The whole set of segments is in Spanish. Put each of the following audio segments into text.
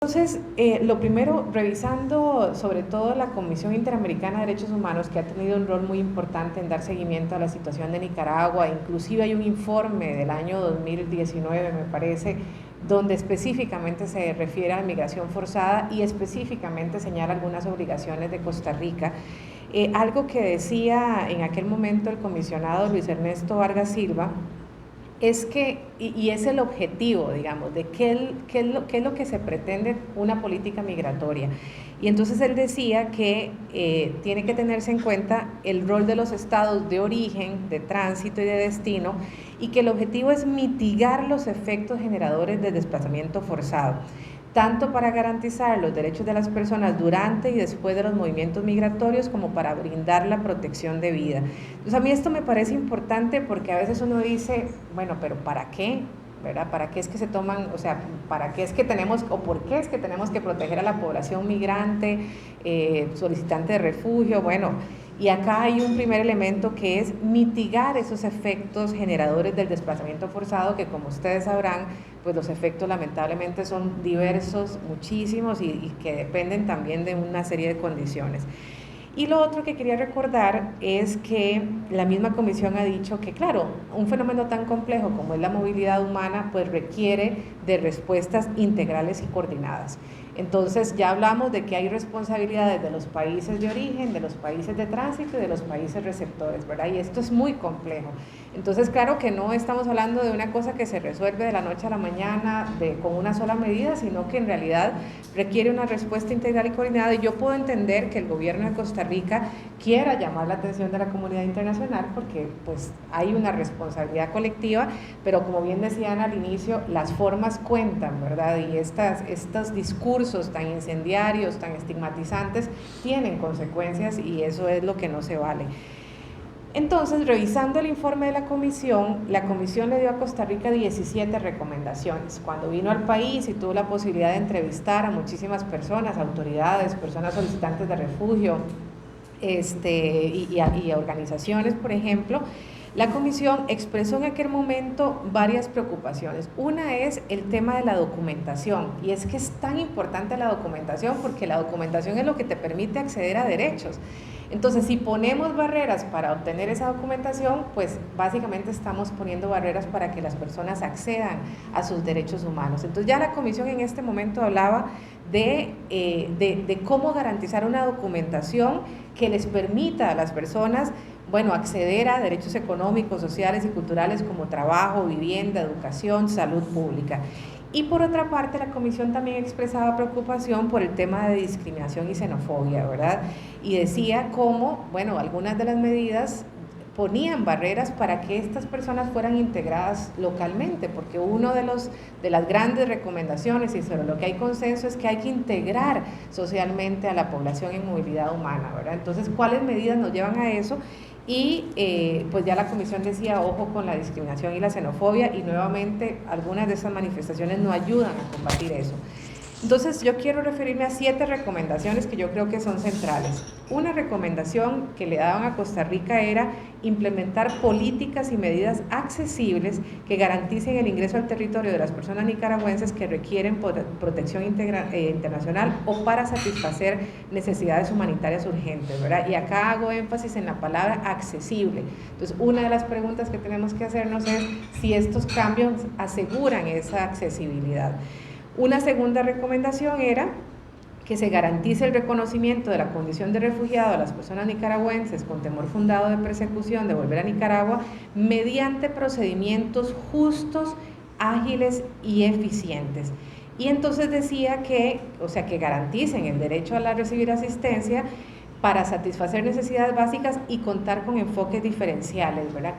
Entonces, lo primero, revisando sobre todo la Comisión Interamericana de Derechos Humanos, que ha tenido un rol muy importante en dar seguimiento a la situación de Nicaragua, inclusive hay un informe del año 2019, me parece, donde específicamente se refiere a la migración forzada y específicamente señala algunas obligaciones de Costa Rica. Algo que decía en aquel momento el comisionado Luis Ernesto Vargas Silva, es que, y es el objetivo, digamos, de qué es lo que se pretende una política migratoria. Y entonces él decía que tiene que tenerse en cuenta el rol de los estados de origen, de tránsito y de destino, y que el objetivo es mitigar los efectos generadores del desplazamiento forzado, tanto para garantizar los derechos de las personas durante y después de los movimientos migratorios, como para brindar la protección de vida. Entonces a mí esto me parece importante porque a veces uno dice, bueno, pero ¿para qué? ¿Verdad? ¿Para qué es que se toman, o sea, para qué es que tenemos, o por qué es que tenemos que proteger a la población migrante, solicitante de refugio? Bueno, y acá hay un primer elemento que es mitigar esos efectos generadores del desplazamiento forzado, que como ustedes sabrán, pues los efectos lamentablemente son diversos, muchísimos, y que dependen también de una serie de condiciones. Y lo otro que quería recordar es que la misma comisión ha dicho que, claro, un fenómeno tan complejo como es la movilidad humana, pues requiere de respuestas integrales y coordinadas. Entonces ya hablamos de que hay responsabilidades de los países de origen, de los países de tránsito y de los países receptores, ¿verdad? Y esto es muy complejo. Entonces, claro que no estamos hablando de una cosa que se resuelve de la noche a la mañana con una sola medida, sino que en realidad requiere una respuesta integral y coordinada. Y yo puedo entender que el gobierno de Costa Rica quiera llamar la atención de la comunidad internacional porque pues hay una responsabilidad colectiva, pero como bien decían al inicio, las formas cuentan, ¿verdad? Y estos discursos tan incendiarios, tan estigmatizantes, tienen consecuencias y eso es lo que no se vale. Entonces, revisando el informe de la comisión le dio a Costa Rica 17 recomendaciones. Cuando vino al país y tuvo la posibilidad de entrevistar a muchísimas personas, autoridades, personas solicitantes de refugio, y a organizaciones, por ejemplo, la comisión expresó en aquel momento varias preocupaciones. Una es el tema de la documentación, y es que es tan importante la documentación porque la documentación es lo que te permite acceder a derechos. Entonces, si ponemos barreras para obtener esa documentación, pues básicamente estamos poniendo barreras para que las personas accedan a sus derechos humanos. Entonces ya la comisión en este momento hablaba de cómo garantizar una documentación que les permita a las personas, bueno, acceder a derechos económicos, sociales y culturales como trabajo, vivienda, educación, salud pública. Y por otra parte, la comisión también expresaba preocupación por el tema de discriminación y xenofobia, ¿verdad? Y decía cómo, bueno, algunas de las medidas ponían barreras para que estas personas fueran integradas localmente, porque uno de las grandes recomendaciones y sobre lo que hay consenso es que hay que integrar socialmente a la población en movilidad humana, ¿verdad? Entonces, ¿cuáles medidas nos llevan a eso? Y pues ya la comisión decía, ojo con la discriminación y la xenofobia, y nuevamente algunas de esas manifestaciones no ayudan a combatir eso. Entonces yo quiero referirme a 7 recomendaciones que yo creo que son centrales. Una recomendación que le daban a Costa Rica era implementar políticas y medidas accesibles que garanticen el ingreso al territorio de las personas nicaragüenses que requieren protección internacional o para satisfacer necesidades humanitarias urgentes, ¿verdad? Y acá hago énfasis en la palabra accesible. Entonces, una de las preguntas que tenemos que hacernos es si estos cambios aseguran esa accesibilidad. Una segunda recomendación era que se garantice el reconocimiento de la condición de refugiado a las personas nicaragüenses con temor fundado de persecución de volver a Nicaragua mediante procedimientos justos, ágiles y eficientes. Y entonces decía que, o sea, que garanticen el derecho a recibir asistencia para satisfacer necesidades básicas y contar con enfoques diferenciales, ¿verdad?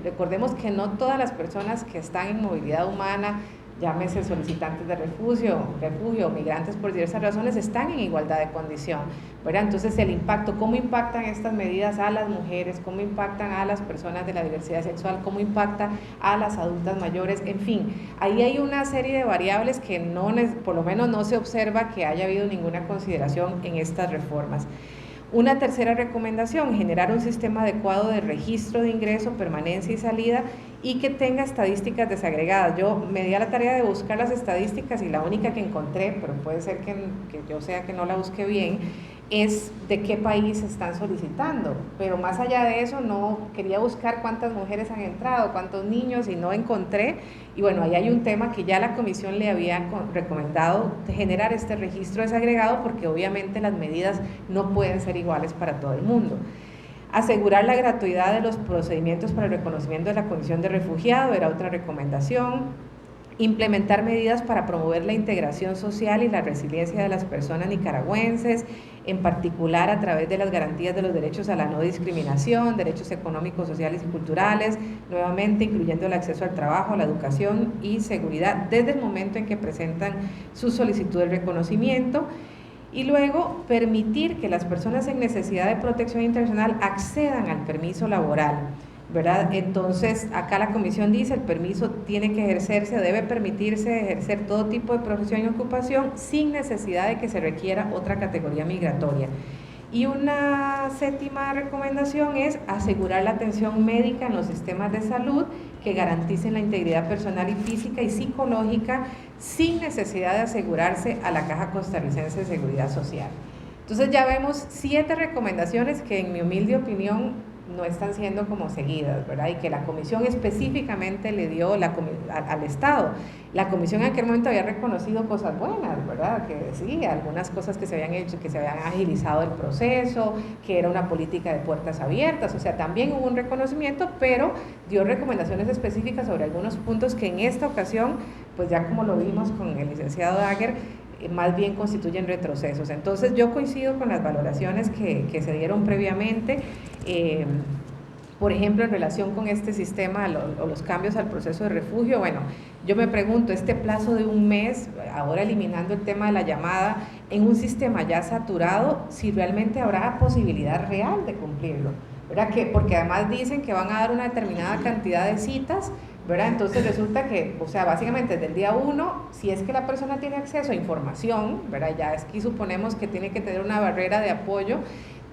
Recordemos que no todas las personas que están en movilidad humana, llámese solicitantes de refugio, migrantes por diversas razones, están en igualdad de condición, ¿verdad? Entonces el impacto, cómo impactan estas medidas a las mujeres, cómo impactan a las personas de la diversidad sexual, cómo impacta a las adultas mayores, en fin, ahí hay una serie de variables que por lo menos no se observa que haya habido ninguna consideración en estas reformas. Una tercera recomendación, generar un sistema adecuado de registro de ingreso, permanencia y salida y que tenga estadísticas desagregadas. Yo me di a la tarea de buscar las estadísticas y la única que encontré, pero puede ser que yo sea que no la busque bien, es de qué país están solicitando, pero más allá de eso no quería buscar cuántas mujeres han entrado, cuántos niños, y no encontré. Y bueno, ahí hay un tema que ya la comisión le había recomendado, de generar este registro desagregado, porque obviamente las medidas no pueden ser iguales para todo el mundo. Asegurar la gratuidad de los procedimientos para el reconocimiento de la condición de refugiado era otra recomendación. Implementar medidas para promover la integración social y la resiliencia de las personas nicaragüenses, en particular a través de las garantías de los derechos a la no discriminación, derechos económicos, sociales y culturales, nuevamente incluyendo el acceso al trabajo, a la educación y seguridad desde el momento en que presentan su solicitud de reconocimiento. Y luego permitir que las personas en necesidad de protección internacional accedan al permiso laboral, ¿verdad? Entonces, acá la comisión dice, el permiso tiene que ejercerse, debe permitirse ejercer todo tipo de profesión y ocupación sin necesidad de que se requiera otra categoría migratoria. Y una séptima recomendación es asegurar la atención médica en los sistemas de salud que garanticen la integridad personal y física y psicológica sin necesidad de asegurarse a la Caja Costarricense de Seguridad Social. Entonces ya vemos 7 recomendaciones que en mi humilde opinión no están siendo como seguidas, ¿verdad? Y que la comisión específicamente le dio al Estado. La comisión en aquel momento había reconocido cosas buenas, ¿verdad? Que sí, algunas cosas que se habían hecho, que se habían agilizado el proceso, que era una política de puertas abiertas, o sea, también hubo un reconocimiento, pero dio recomendaciones específicas sobre algunos puntos que en esta ocasión, pues ya como lo vimos con el licenciado Daguerre, más bien constituyen retrocesos. Entonces yo coincido con las valoraciones que se dieron previamente, por ejemplo, en relación con este sistema o los cambios al proceso de refugio. Bueno, yo me pregunto, este plazo de un mes, ahora eliminando el tema de la llamada, en un sistema ya saturado, si realmente habrá posibilidad real de cumplirlo, ¿verdad? Porque además dicen que van a dar una determinada cantidad de citas, ¿verdad? Entonces resulta que, o sea, básicamente desde el día 1, si es que la persona tiene acceso a información, ¿verdad? Ya es que suponemos que tiene que tener una barrera de apoyo,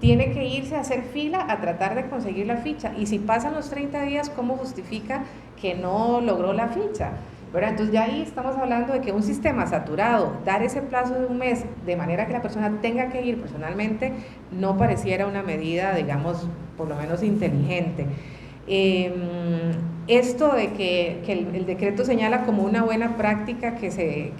tiene que irse a hacer fila a tratar de conseguir la ficha, y si pasan los 30 días, ¿cómo justifica que no logró la ficha? ¿Verdad? Entonces ya ahí estamos hablando de que un sistema saturado, dar ese plazo de un mes de manera que la persona tenga que ir personalmente, no pareciera una medida, digamos, por lo menos inteligente. Esto de que el decreto señala como una buena práctica que se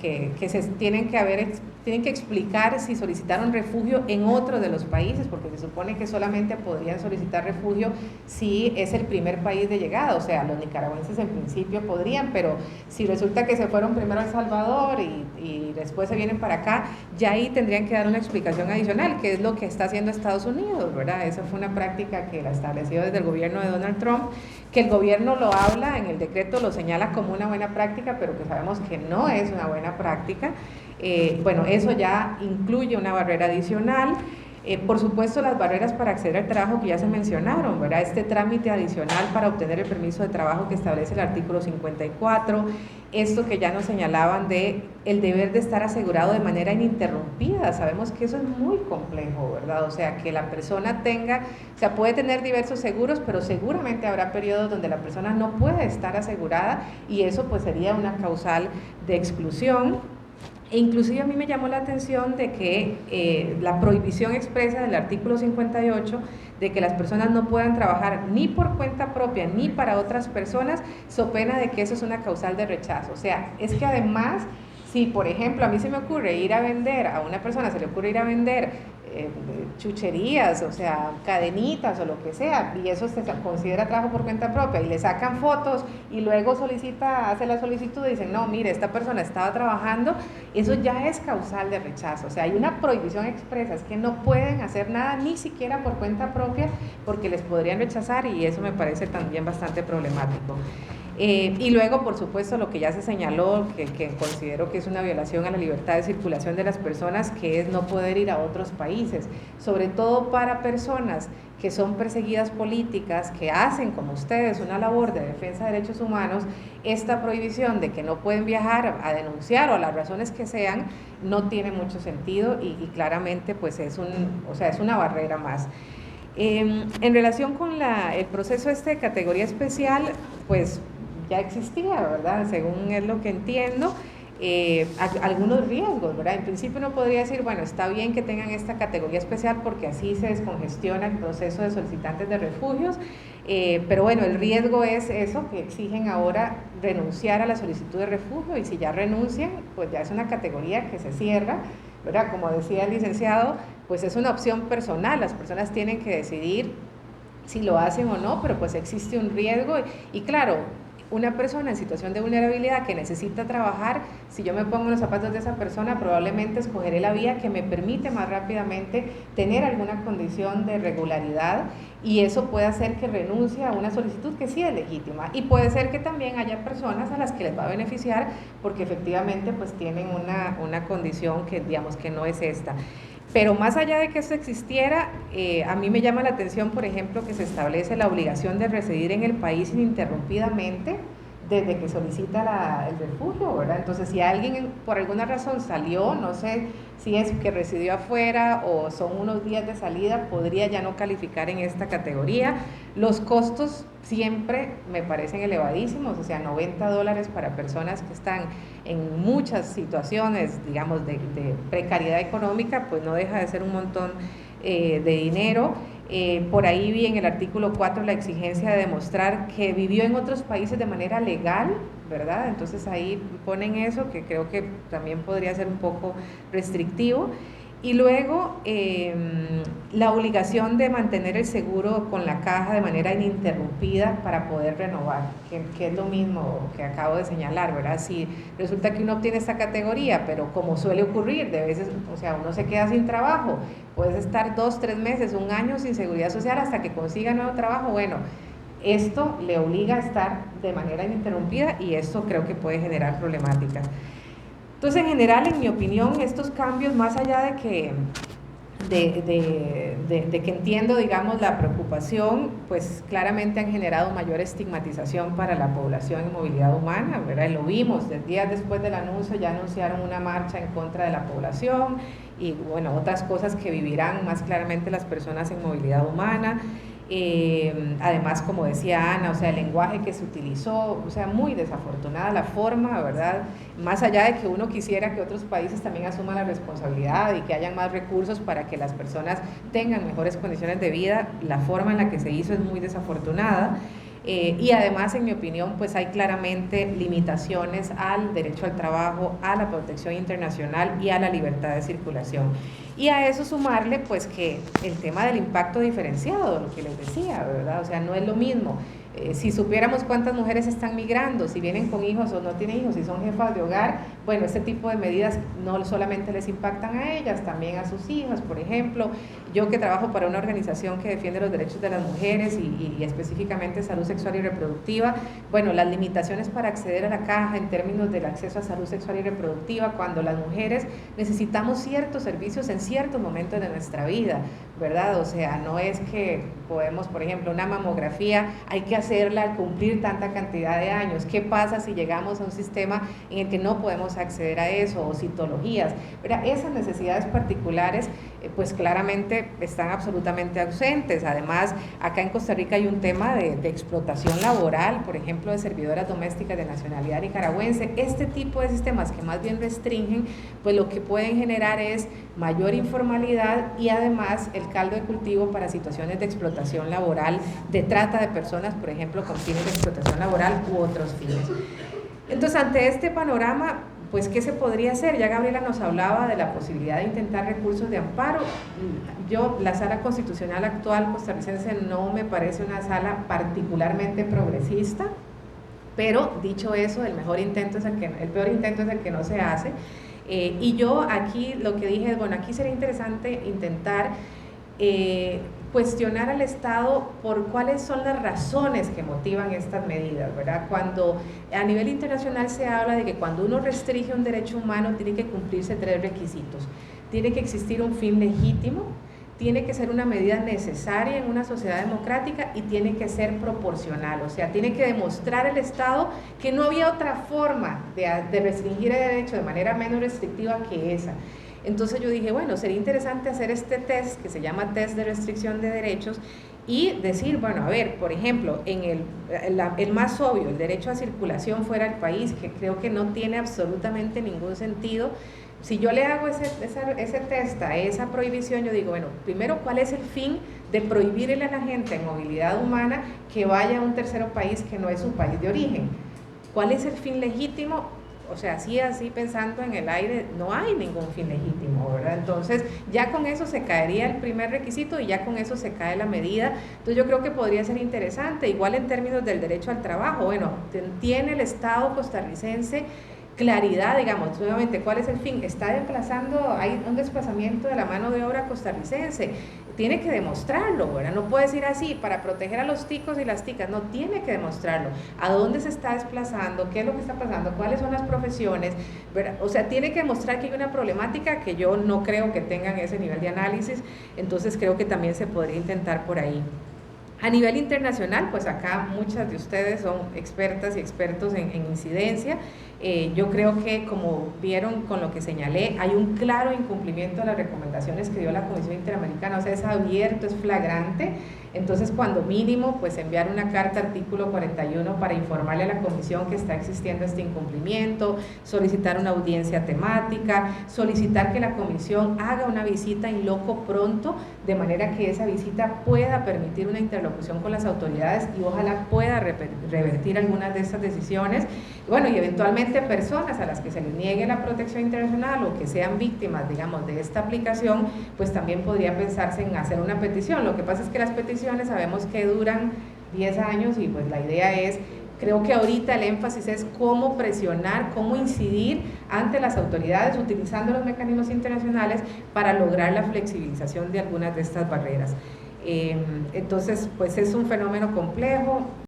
tienen que explicar si solicitaron refugio en otro de los países, porque se supone que solamente podrían solicitar refugio si es el primer país de llegada, o sea, los nicaragüenses en principio podrían, pero si resulta que se fueron primero a El Salvador y después se vienen para acá, ya ahí tendrían que dar una explicación adicional, que es lo que está haciendo Estados Unidos, ¿verdad? Esa fue una práctica que la estableció desde el gobierno de Donald Trump, que el gobierno lo habla, en el decreto lo señala como una buena práctica, pero que sabemos que no es una buena práctica. Bueno, eso ya incluye una barrera adicional. Por supuesto, las barreras para acceder al trabajo que ya se mencionaron, ¿verdad? Este trámite adicional para obtener el permiso de trabajo que establece el artículo 54, esto que ya nos señalaban de el deber de estar asegurado de manera ininterrumpida. Sabemos que eso es muy complejo, ¿verdad? O sea, que la persona puede tener diversos seguros, pero seguramente habrá periodos donde la persona no puede estar asegurada, y eso pues sería una causal de exclusión. E inclusive a mí me llamó la atención de que la prohibición expresa del artículo 58 de que las personas no puedan trabajar ni por cuenta propia ni para otras personas, so pena de que eso es una causal de rechazo. O sea, es que además, si por ejemplo a mí se me ocurre ir a vender, a una persona se le ocurre ir a vender chucherías, o sea, cadenitas o lo que sea, y eso se considera trabajo por cuenta propia, y le sacan fotos y luego hace la solicitud y dicen, no, mire, esta persona estaba trabajando, eso ya es causal de rechazo. O sea, hay una prohibición expresa, es que no pueden hacer nada ni siquiera por cuenta propia porque les podrían rechazar, y eso me parece también bastante problemático. Y luego, por supuesto, lo que ya se señaló, que considero que es una violación a la libertad de circulación de las personas, que es no poder ir a otros países, sobre todo para personas que son perseguidas políticas, que hacen, como ustedes, una labor de defensa de derechos humanos. Esta prohibición de que no pueden viajar a denunciar o a las razones que sean, no tiene mucho sentido, y claramente pues es una barrera más. En relación con el proceso de categoría especial, pues ya existía, ¿verdad? Según es lo que entiendo. Algunos riesgos, ¿verdad? En principio uno podría decir, bueno, está bien que tengan esta categoría especial porque así se descongestiona el proceso de solicitantes de refugios, pero bueno, el riesgo es eso, que exigen ahora renunciar a la solicitud de refugio, y si ya renuncian, pues ya es una categoría que se cierra, ¿verdad? Como decía el licenciado, pues es una opción personal, las personas tienen que decidir si lo hacen o no, pero pues existe un riesgo y claro, una persona en situación de vulnerabilidad que necesita trabajar, si yo me pongo en los zapatos de esa persona, probablemente escogeré la vía que me permite más rápidamente tener alguna condición de regularidad, y eso puede hacer que renuncie a una solicitud que sí es legítima, y puede ser que también haya personas a las que les va a beneficiar porque efectivamente pues tienen una condición que digamos que no es esta. Pero más allá de que eso existiera, a mí me llama la atención, por ejemplo, que se establece la obligación de residir en el país ininterrumpidamente desde que solicita el refugio, ¿verdad? Entonces, si alguien por alguna razón salió, no sé si es que residió afuera o son unos días de salida, podría ya no calificar en esta categoría. Los costos siempre me parecen elevadísimos, o sea, $90 para personas que están en muchas situaciones, digamos, de precariedad económica, pues no deja de ser un montón de dinero. Por ahí vi en el artículo 4 la exigencia de demostrar que vivió en otros países de manera legal, ¿verdad? Entonces ahí ponen eso, que creo que también podría ser un poco restrictivo. Y luego la obligación de mantener el seguro con la caja de manera ininterrumpida para poder renovar, que es lo mismo que acabo de señalar, ¿verdad? Si resulta que uno obtiene esta categoría, pero como suele ocurrir, de veces, o sea, uno se queda sin trabajo, puedes estar 2, 3 meses, un año sin seguridad social hasta que consiga nuevo trabajo, bueno, esto le obliga a estar de manera ininterrumpida y esto creo que puede generar problemáticas. Entonces, en general, en mi opinión, estos cambios, más allá de que que entiendo, digamos, la preocupación, pues claramente han generado mayor estigmatización para la población en movilidad humana, ¿verdad? Lo vimos, días después del anuncio ya anunciaron una marcha en contra de la población y, bueno, otras cosas que vivirán más claramente las personas en movilidad humana. Además, como decía Ana, o sea, el lenguaje que se utilizó, o sea, muy desafortunada la forma, ¿verdad? Más allá de que uno quisiera que otros países también asuman la responsabilidad y que hayan más recursos para que las personas tengan mejores condiciones de vida, la forma en la que se hizo es muy desafortunada. Y además, en mi opinión, pues hay claramente limitaciones al derecho al trabajo, a la protección internacional y a la libertad de circulación. Y a eso sumarle, pues, que el tema del impacto diferenciado, lo que les decía, ¿verdad? O sea, no es lo mismo. Si supiéramos cuántas mujeres están migrando, si vienen con hijos o no tienen hijos, si son jefas de hogar, bueno, este tipo de medidas no solamente les impactan a ellas, también a sus hijas. Por ejemplo, yo que trabajo para una organización que defiende los derechos de las mujeres y específicamente salud sexual y reproductiva, bueno, las limitaciones para acceder a la caja en términos del acceso a salud sexual y reproductiva, cuando las mujeres necesitamos ciertos servicios en ciertos momentos de nuestra vida, ¿verdad? O sea, no es que podemos, por ejemplo, una mamografía, hay que hacerla al cumplir tanta cantidad de años. ¿Qué pasa si llegamos a un sistema en el que no podemos acceder a eso? O citologías, ¿verdad? Esas necesidades particulares, pues claramente están absolutamente ausentes. Además, acá en Costa Rica hay un tema de explotación laboral, por ejemplo, de servidoras domésticas de nacionalidad nicaragüense. Este tipo de sistemas que más bien restringen, pues lo que pueden generar es mayor informalidad y además el caldo de cultivo para situaciones de explotación laboral, de trata de personas, por ejemplo, con fines de explotación laboral u otros fines. Entonces, ante este panorama, pues, ¿qué se podría hacer? Ya Gabriela nos hablaba de la posibilidad de intentar recursos de amparo. Yo, la sala constitucional actual costarricense no me parece una sala particularmente progresista, pero dicho eso, el peor intento es el que no se hace. Y yo aquí lo que dije es, bueno, aquí sería interesante intentar cuestionar al Estado por cuáles son las razones que motivan estas medidas, ¿verdad? Cuando a nivel internacional se habla de que cuando uno restringe un derecho humano tiene que cumplirse 3 requisitos. Tiene que existir un fin legítimo, tiene que ser una medida necesaria en una sociedad democrática y tiene que ser proporcional, o sea, tiene que demostrar el Estado que no había otra forma de restringir el derecho de manera menos restrictiva que esa. Entonces yo dije, bueno, sería interesante hacer este test que se llama test de restricción de derechos y decir, bueno, a ver, por ejemplo, en el más obvio, el derecho a circulación fuera del país, que creo que no tiene absolutamente ningún sentido. Si yo le hago ese test a esa prohibición, yo digo, bueno, primero, ¿cuál es el fin de prohibirle a la gente en movilidad humana que vaya a un tercero país que no es su país de origen? ¿Cuál es el fin legítimo? O sea, así pensando en el aire, no hay ningún fin legítimo, ¿verdad? Entonces, ya con eso se caería el primer requisito y ya con eso se cae la medida. Entonces, yo creo que podría ser interesante, igual en términos del derecho al trabajo. Bueno, tiene el Estado costarricense claridad, digamos, nuevamente, ¿cuál es el fin? Está desplazando, hay un desplazamiento de la mano de obra costarricense, tiene que demostrarlo, ¿verdad? No puede decir así, para proteger a los ticos y las ticas, no, tiene que demostrarlo, a dónde se está desplazando, qué es lo que está pasando, cuáles son las profesiones, ¿verdad? O sea, tiene que demostrar que hay una problemática que yo no creo que tengan ese nivel de análisis, entonces creo que también se podría intentar por ahí. A nivel internacional, pues acá muchas de ustedes son expertas y expertos en incidencia. Yo creo que, como vieron con lo que señalé, hay un claro incumplimiento de las recomendaciones que dio la Comisión Interamericana, o sea, es abierto, es flagrante. Entonces, cuando mínimo, pues enviar una carta artículo 41 para informarle a la Comisión que está existiendo este incumplimiento, solicitar una audiencia temática, solicitar que la Comisión haga una visita in loco pronto, de manera que esa visita pueda permitir una interlocución con las autoridades y ojalá pueda revertir algunas de estas decisiones. Bueno, y eventualmente personas a las que se les niegue la protección internacional o que sean víctimas, digamos, de esta aplicación, pues también podría pensarse en hacer una petición. Lo que pasa es que las peticiones sabemos que duran 10 años y pues la idea es, creo que ahorita el énfasis es cómo presionar, cómo incidir ante las autoridades utilizando los mecanismos internacionales para lograr la flexibilización de algunas de estas barreras. Entonces, pues es un fenómeno complejo.